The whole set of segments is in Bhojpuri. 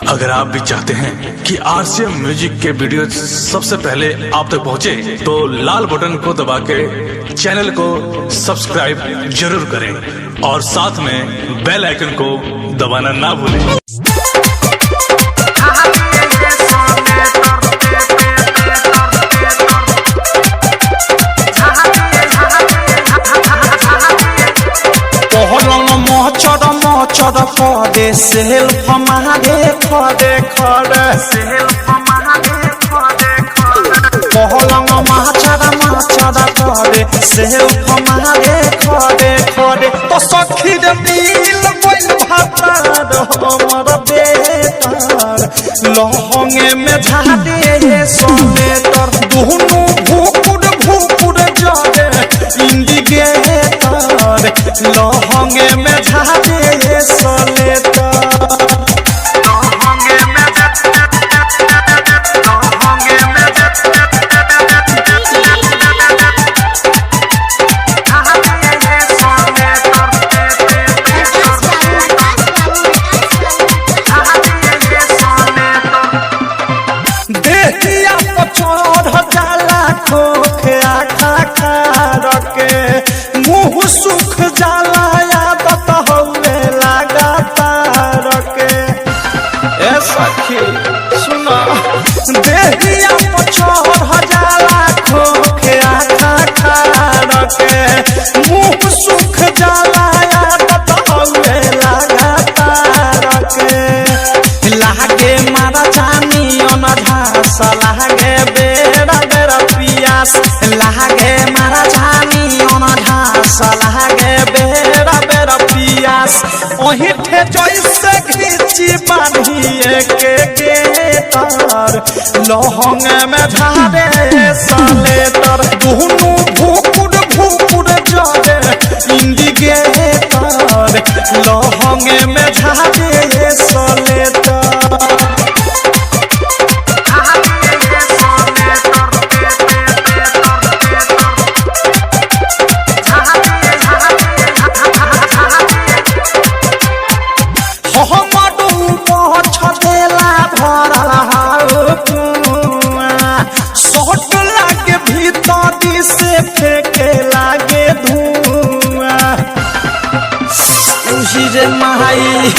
अगर आप भी चाहते हैं कि आरसीएम म्यूजिक के वीडियो सबसे पहले आप तक पहुंचे, तो लाल बटन को दबा के चैनल को सब्सक्राइब जरूर करें और साथ में बेल आइकन को दबाना ना भूलें। चढ़ करे सेल्फ महादे खड़े खड़े पहलंग माछड़ा करे सेल्फ महादे खड़े खड़े तो सखी दिल बोल भातार हमर बेटार लहंगे में झाड़े समेटर दुनू भूकुर जगे इंडिकेटर लहंगे में झाड़े सुख जाला आदत हवे लगातार के ए सखी सुना देहिया पछोड़ जाला खोखे आखा खार के मुँह सुख जाला आदत हवे लगातार के लागे मारा जानी अनधास लागे बेरा बेरा पियास लागे मारा जानी अनधास लागे बेरा बेरा पियास ओही ठे जैसे खींची बांधिए के गेटर लहंगे में झाड़े सलेटर दुनू भूकुर जगे इंडिकेटर लहंगे में झाड़े सलेटर। से फेंके लागे धुआं उहिरे माई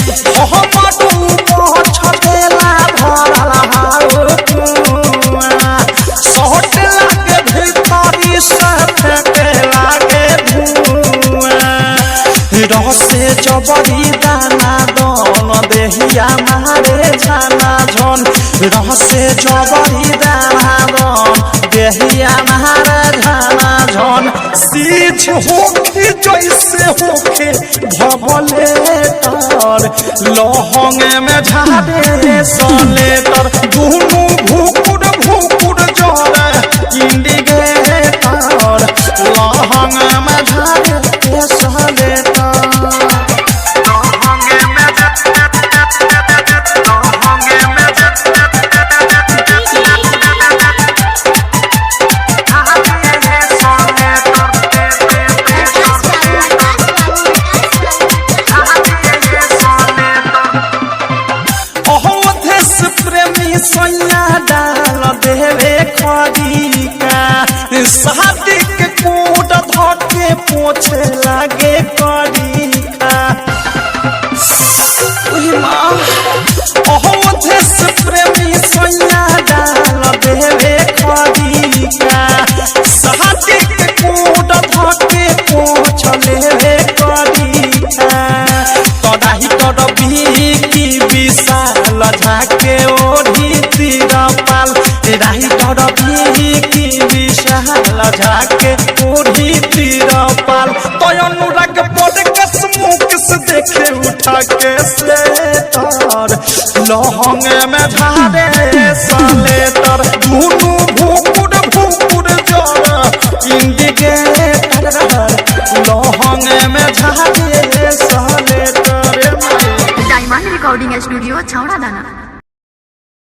छतेला भरल धुआं सोट लागे भीतरी से फेंके लागे धुआं रसे जबरी दाना दन देहिया मारे झाना झन रसे जबरी दाना दन देहिया मारे झाना झन सीझ होके जैसे होके भवलेटर लहंगे में झाड़े सलेटर दुनू भूकुर जरे इंडिकेटर लहंगे में झाड़े सलेटर। डाल देवे खरीका शादी के कोट धके पोछे लागे करीका देश प्रेमी सैया डाल देवे खरीका शादी के कोट धके पोछ लेवे करीका तोड़ाही तोड़बी की विशाल झाके ओढ़ी तिरपाल राही तोड़बी की विशाल झाके ओढ़ी तिरपाल तो अनुराग पॉडकास्ट मुकेश देखे उठा के स्लेटर लहंगे में झाड़े सलेटर दुनू भूकुर जरा इंडिकेटर लहंगे में झाड़े सलेटर। डायमंड रिकॉर्डिंग स्टूडियो छौड़ा दाना।